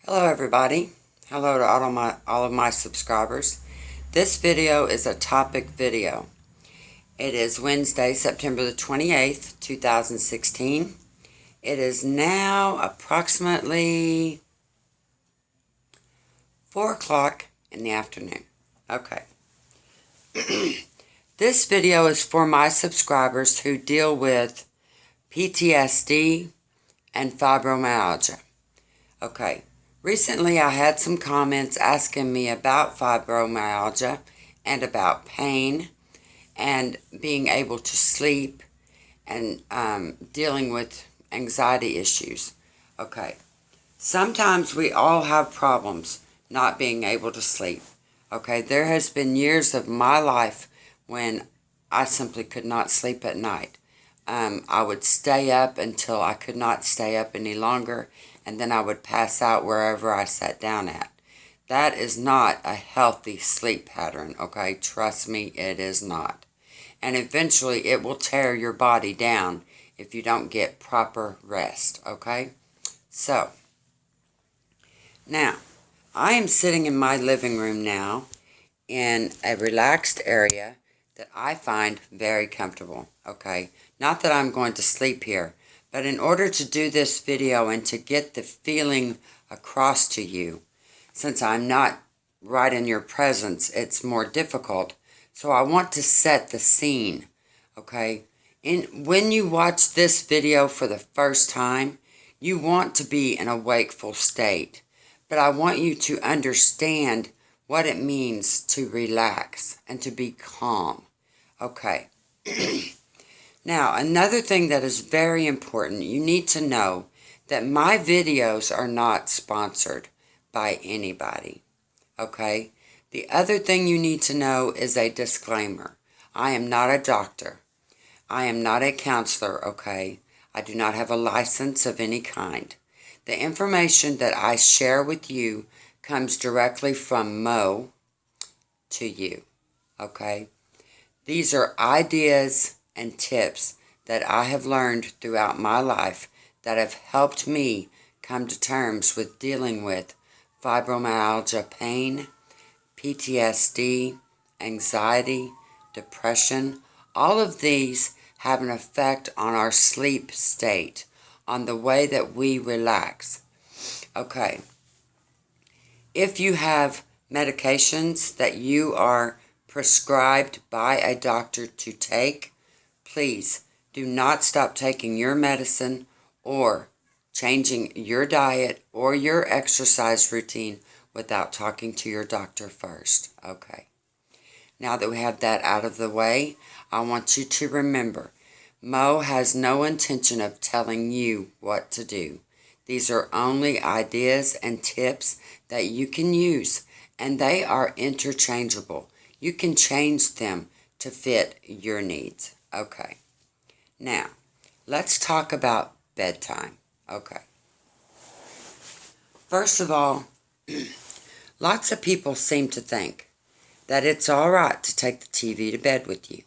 Hello everybody. Hello to all of my subscribers. This video is a topic video. It is Wednesday, September the 28th, 2016. It is now approximately 4 o'clock in the afternoon. Okay. This video is for my subscribers who deal with PTSD and fibromyalgia. Okay. Recently, I had some comments asking me about fibromyalgia and about pain and being able to sleep and dealing with anxiety issues. Okay, sometimes we all have problems not being able to sleep. Okay, there has been years of my life when I simply could not sleep at night. I would stay up until I could not stay up any longer, and then I would pass out wherever I sat down at. That is not a healthy sleep pattern, okay? Trust me, it is not. And eventually it will tear your body down if you don't get proper rest, okay? So, now, I am sitting in my living room now in a relaxed area that I find very comfortable, okay? Not that I'm going to sleep here, but in order to do this video and to get the feeling across to you, since I'm not right in your presence, it's more difficult. So I want to set the scene, okay? When you watch this video for the first time, you want to be in a wakeful state. But I want you to understand what it means to relax and to be calm. Okay. Now, another thing that is very important, you need to know that my videos are not sponsored by anybody. Okay? The other thing you need to know is a disclaimer. I am not a doctor. I am not a counselor, okay? I do not have a license of any kind. The information that I share with you comes directly from Mo to you, okay? These are ideas and tips that I have learned throughout my life that have helped me come to terms with dealing with fibromyalgia pain, PTSD, anxiety, depression. All of these have an effect on our sleep state, on the way that we relax. Okay. If you have medications that you are prescribed by a doctor to take, please do not stop taking your medicine or changing your diet or your exercise routine without talking to your doctor first. Okay. Now that we have that out of the way, I want you to remember, Mo has no intention of telling you what to do. These are only ideas and tips that you can use, and they are interchangeable. You can change them to fit your needs. Okay. Now, let's talk about bedtime. Okay. First of all, lots of people seem to think that it's all right to take the TV to bed with you.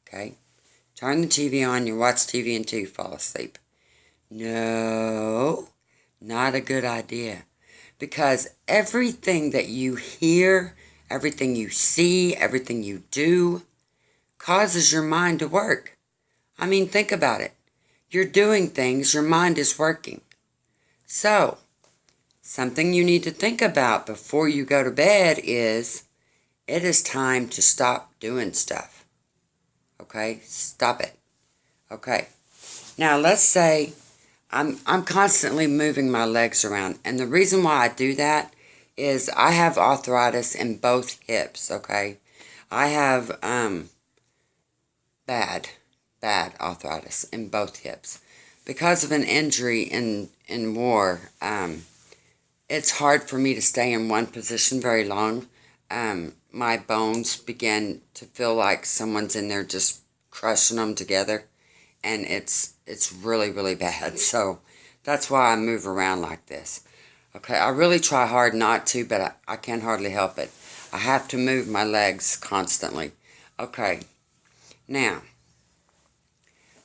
Okay? Turn the TV on, you watch TV until you fall asleep. No, not a good idea. Because everything that you hear, everything you see, everything you do, causes your mind to work. I mean, think about it. You're doing things, your mind is working. So, something you need to think about before you go to bed is, it is time to stop doing stuff. Okay? Stop it. Okay. Now, let's say I'm constantly moving my legs around, and the reason why I do that is I have arthritis in both hips, okay? I have bad arthritis in both hips. Because of an injury in war, it's hard for me to stay in one position very long. My bones begin to feel like someone's in there just crushing them together, and it's really, really bad. So that's why I move around like this. Okay, I really try hard not to, but I can hardly help it. I have to move my legs constantly. Okay, now,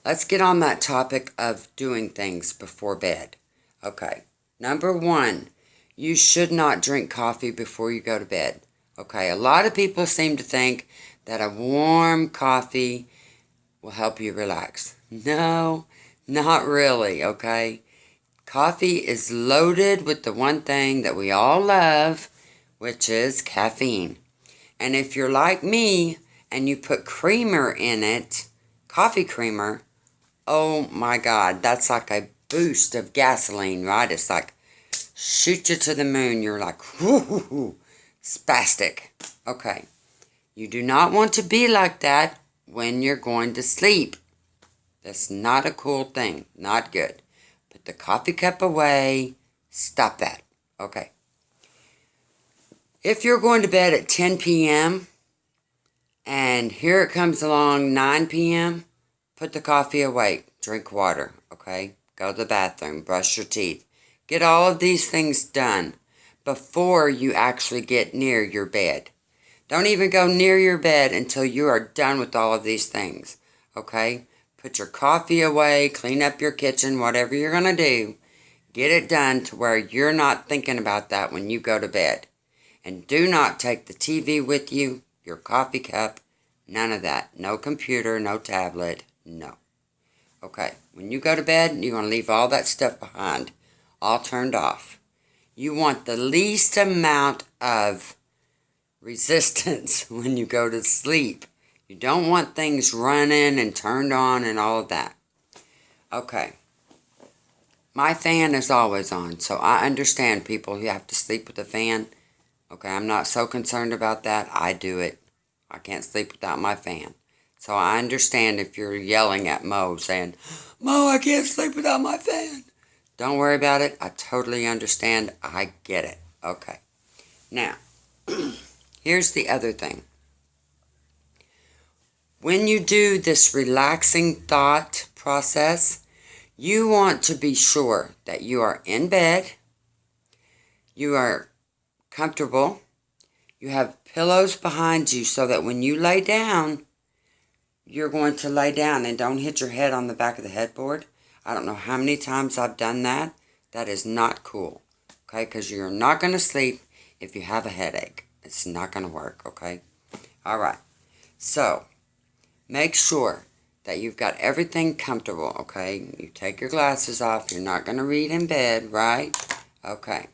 let's get on that topic of doing things before bed. Okay, number one, you should not drink coffee before you go to bed. Okay, a lot of people seem to think that a warm coffee will help you relax. No, not really, okay? Coffee is loaded with the one thing that we all love, which is caffeine. And if you're like me and you put creamer in it, coffee creamer, oh my God, that's like a boost of gasoline, right? It's like shoot you to the moon. You're like, whoo, spastic. Okay. You do not want to be like that when you're going to sleep. That's not a cool thing. Not good. Put the coffee cup away. Stop that. Okay. If you're going to bed at 10 p.m. and here it comes along 9 p.m., put the coffee away. Drink water. Okay. Go to the bathroom. Brush your teeth. Get all of these things done before you actually get near your bed. Don't even go near your bed until you are done with all of these things. Okay? Put your coffee away, clean up your kitchen, whatever you're going to do. Get it done to where you're not thinking about that when you go to bed. And do not take the TV with you, your coffee cup, none of that. No computer, no tablet, no. Okay, when you go to bed, you want to leave all that stuff behind, all turned off. You want the least amount of resistance when you go to sleep. You don't want things running and turned on and all of that. Okay. My fan is always on, so I understand people who have to sleep with a fan. Okay, I'm not so concerned about that. I do it. I can't sleep without my fan. So I understand if you're yelling at Mo saying, Mo, I can't sleep without my fan. Don't worry about it. I totally understand. I get it. Okay. Now, here's the other thing. When you do this relaxing thought process, you want to be sure that you are in bed, you are comfortable, you have pillows behind you so that when you lay down, you're going to lay down and don't hit your head on the back of the headboard. I don't know how many times I've done that. That is not cool, okay? Because you're not going to sleep if you have a headache. It's not going to work, okay? All right. So, make sure that you've got everything comfortable, okay? You take your glasses off. You're not going to read in bed, right? Okay.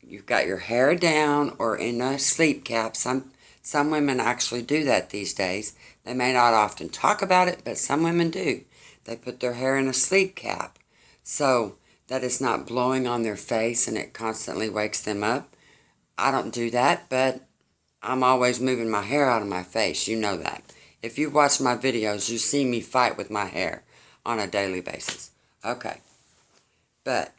You've got your hair down or in a sleep cap. Some women actually do that these days. They may not often talk about it, but some women do. They put their hair in a sleep cap so that it's not blowing on their face and it constantly wakes them up. I don't do that, but I'm always moving my hair out of my face. You know that. If you watch my videos, you see me fight with my hair on a daily basis. Okay. But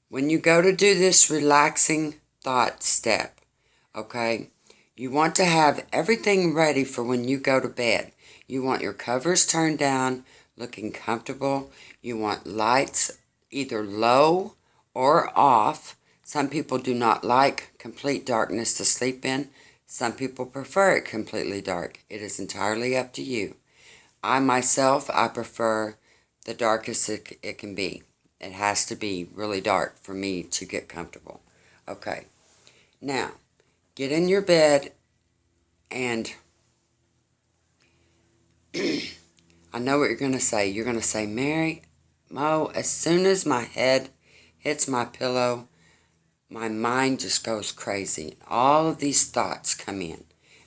when you go to do this relaxing thought step, okay, you want to have everything ready for when you go to bed. You want your covers turned down, looking comfortable. You want lights either low or off. Some people do not like complete darkness to sleep in. Some people prefer it completely dark. It is entirely up to you. I myself, I prefer the darkest it can be. It has to be really dark for me to get comfortable. Okay. Now, get in your bed and I know what you're going to say. You're going to say, Mary, Mo, as soon as my head hits my pillow, my mind just goes crazy. All of these thoughts come in.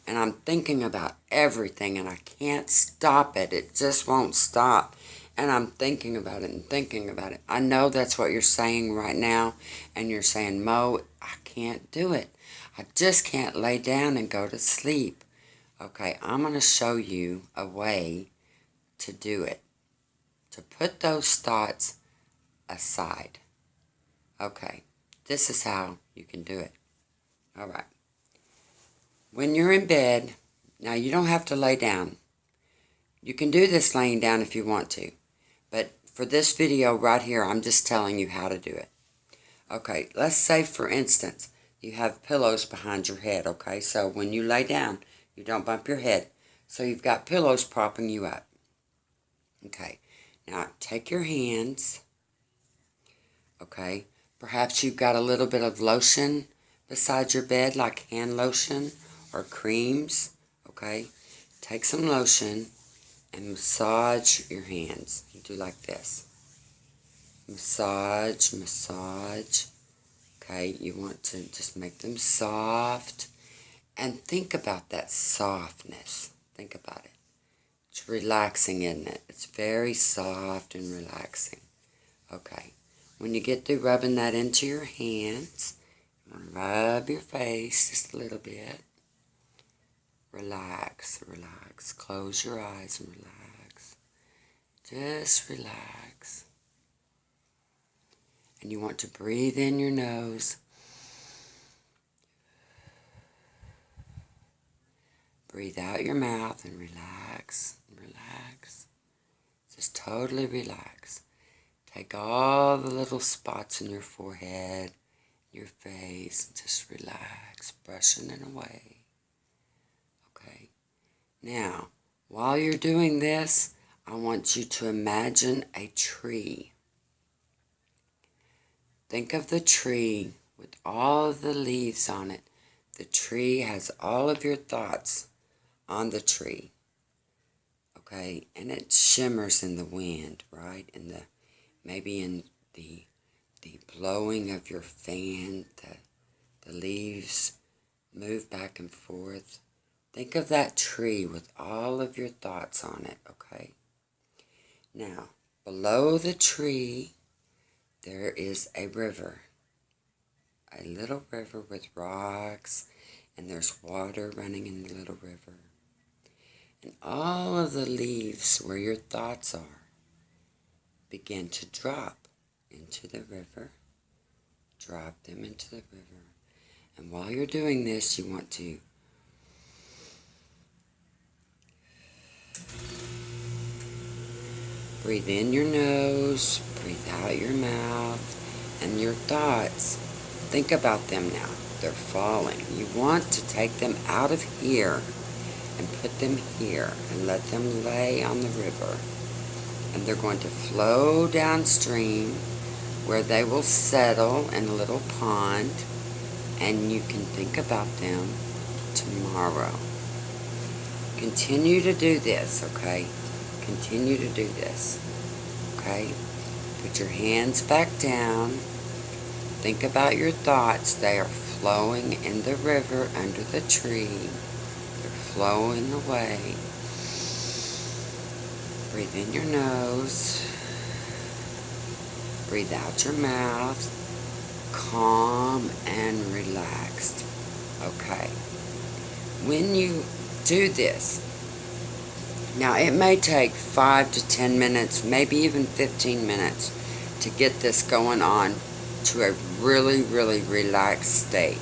And I'm thinking about everything and I can't stop it. It just won't stop. And I'm thinking about it and thinking about it. I know that's what you're saying right now. And you're saying, Mo, I can't do it. I just can't lay down and go to sleep. Okay, I'm going to show you a way to do it. To put those thoughts aside. Okay, this is how you can do it. All right. When you're in bed, now you don't have to lay down. You can do this laying down if you want to. But for this video right here, I'm just telling you how to do it. Okay, let's say for instance, you have pillows behind your head, okay? So when you lay down, you don't bump your head. So you've got pillows propping you up. Okay, now take your hands, okay? Perhaps you've got a little bit of lotion beside your bed, like hand lotion or creams. Okay? Take some lotion and massage your hands. You do like this. Massage, massage. Okay, you want to just make them soft. And think about that softness. Think about it. It's relaxing, isn't it? It's very soft and relaxing. Okay, when you get through rubbing that into your hands, you want to rub your face just a little bit. Relax, relax. Close your eyes and relax. Just relax. And you want to breathe in your nose. Breathe out your mouth and relax, relax. Just totally relax. Take all the little spots in your forehead, your face, and just relax, brushing it away. Okay. Now, while you're doing this, I want you to imagine a tree. Think of the tree with all of the leaves on it. The tree has all of your thoughts on the tree. Okay, and it shimmers in the wind, right? Maybe in the blowing of your fan, the leaves move back and forth. Think of that tree with all of your thoughts on it, okay? Now, below the tree, there is a river. A little river with rocks, and there's water running in the little river. And all of the leaves where your thoughts are begin to drop into the river. Drop them into the river. And while you're doing this, you want to breathe in your nose, breathe out your mouth, and your thoughts, think about them now. They're falling. You want to take them out of here and put them here and let them lay on the river. And they're going to flow downstream where they will settle in a little pond, and you can think about them tomorrow. Continue to do this, okay? Continue to do this, okay? Put your hands back down. Think about your thoughts. They are flowing in the river under the tree. They're flowing away. Breathe in your nose. Breathe out your mouth. Calm and relaxed. Okay. When you do this, now it may take 5 to 10 minutes, maybe even 15 minutes to get this going on to a really, really relaxed state.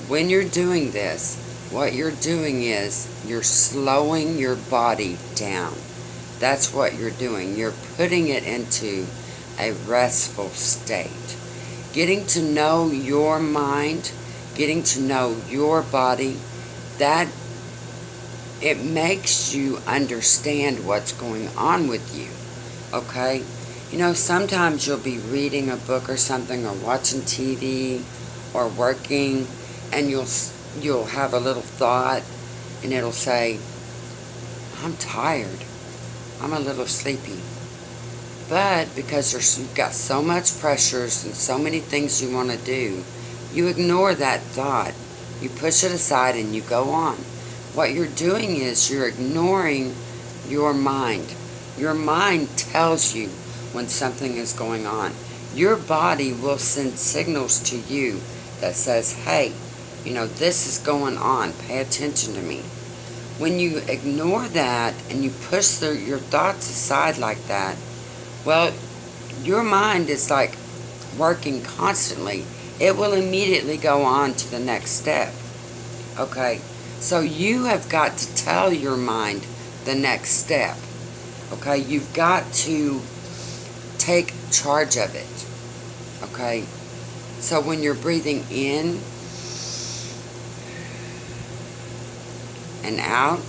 When you're doing this, what you're doing is you're slowing your body down. That's what you're doing. You're putting it into a restful state. Getting to know your mind, getting to know your body, that it makes you understand what's going on with you, okay? You know, sometimes you'll be reading a book or something, or watching TV, or working, and you'll have a little thought, and it'll say, I'm tired, I'm a little sleepy. But because you've got so much pressures and so many things you want to do, you ignore that thought. You push it aside and you go on. What you're doing is you're ignoring your mind. Your mind tells you when something is going on. Your body will send signals to you that says, hey, you know, this is going on. Pay attention to me. When you ignore that and you push your thoughts aside like that, well, your mind is like working constantly. It will immediately go on to the next step. Okay? So you have got to tell your mind the next step. Okay? You've got to take charge of it. Okay? So when you're breathing in and out,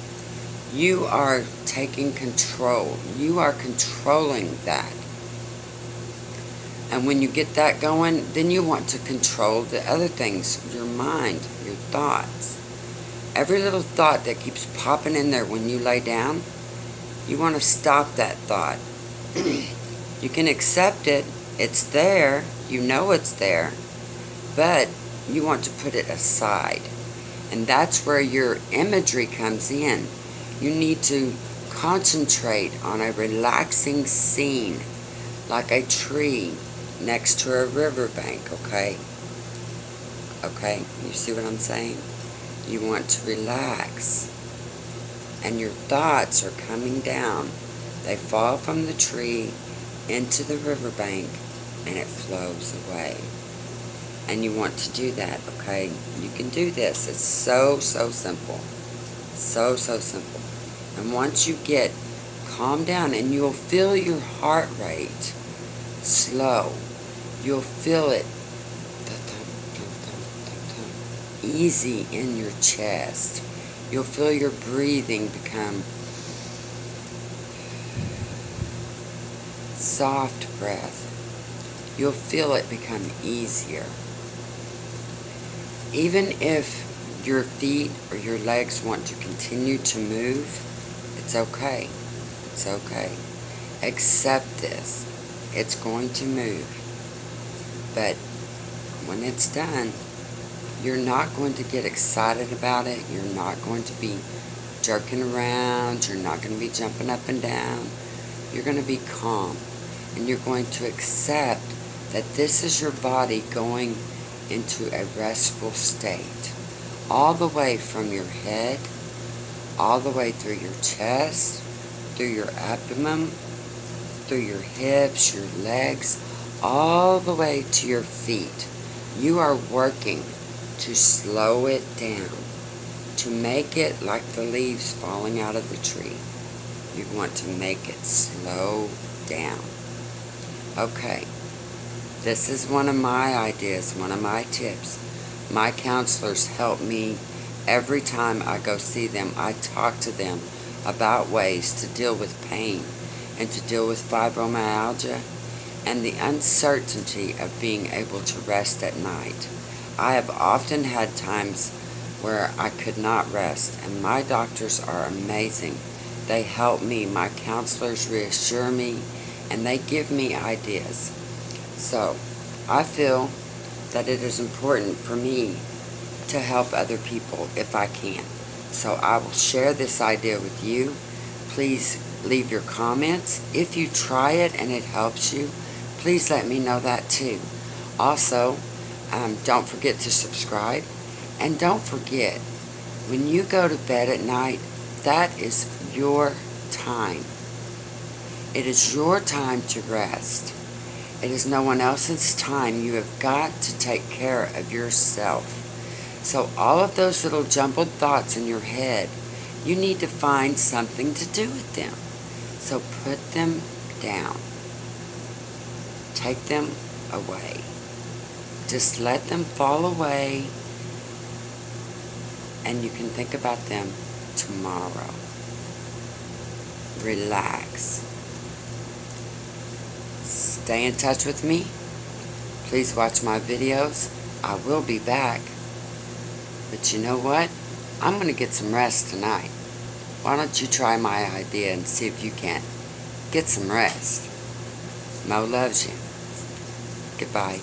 you are taking control. You are controlling that. And when you get that going, then you want to control the other things, your mind, your thoughts. Every little thought that keeps popping in there when you lay down, you want to stop that thought. You can accept it. It's there. You know it's there. But you want to put it aside. And that's where your imagery comes in. You need to concentrate on a relaxing scene, like a tree next to a riverbank, okay? Okay, you see what I'm saying? You want to relax. And your thoughts are coming down. They fall from the tree into the riverbank and it flows away. And you want to do that, okay? You can do this. It's so simple. So simple. And once you get calmed down, and you'll feel your heart rate slow. You'll feel it easy in your chest. You'll feel your breathing become soft breath. You'll feel it become easier. Even if your feet or your legs want to continue to move, it's okay. It's okay. Accept this. It's going to move. But when it's done, you're not going to get excited about it. You're not going to be jerking around. You're not going to be jumping up and down. You're going to be calm. And you're going to accept that this is your body going into a restful state. All the way from your head, all the way through your chest, through your abdomen, through your hips, your legs, all the way to your feet. You are working to slow it down, to make it like the leaves falling out of the tree. You want to make it slow down. Okay, this is one of my ideas, one of my tips. My counselors help me every time I go see them. I talk to them about ways to deal with pain and to deal with fibromyalgia and the uncertainty of being able to rest at night. I have often had times where I could not rest, and my doctors are amazing. They help me, my counselors reassure me, and they give me ideas. So I feel that it is important for me to help other people if I can. So I will share this idea with you. Please leave your comments. If you try it and it helps you, please let me know that too. Also, don't forget to subscribe. And don't forget, when you go to bed at night, that is your time. It is your time to rest. It is no one else's time. You have got to take care of yourself. So all of those little jumbled thoughts in your head, you need to find something to do with them. So put them down. Take them away. Just let them fall away, and you can think about them tomorrow. Relax. Stay in touch with me. Please watch my videos. I will be back. But you know what? I'm going to get some rest tonight. Why don't you try my idea and see if you can get some rest. Mo loves you. Goodbye.